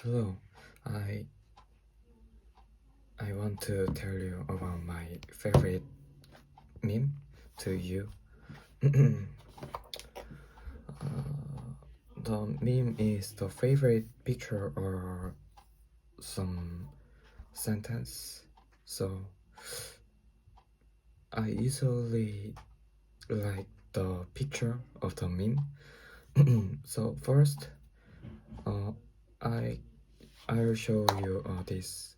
Hello, I I want to tell you about my favorite meme to you. The meme is the favorite picture or some sentence. So I usually like the picture of the meme. So first, uh, I I'll show you this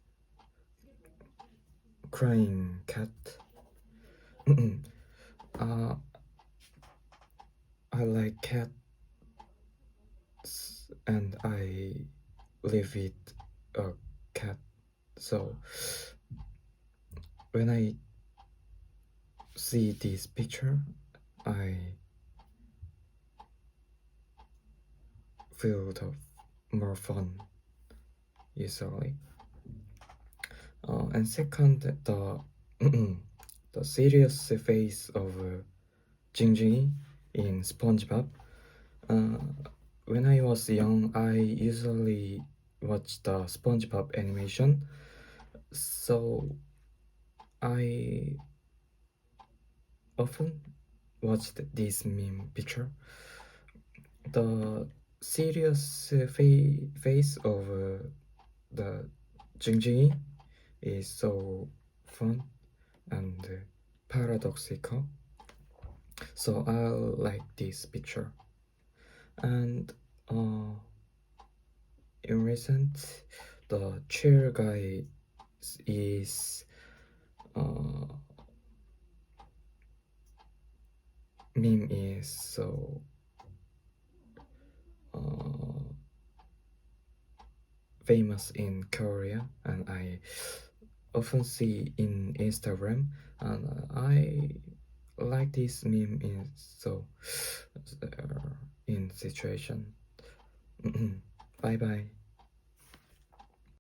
crying cat. uh, I like cats and I live with a cat. So when I see this picture, I feel the more fun usually. And second, the the serious face of Jingjing in SpongeBob. Uh, when I was young, I usually watched the SpongeBob animation, so I often watched this meme picture. The serious face of the Jingjing is so fun and paradoxical. So I like this picture. And uh, in recent, the chair guy is uh, meme is so famous in Korea, and I often see in Instagram, and I like this meme in so in situation. Bye bye.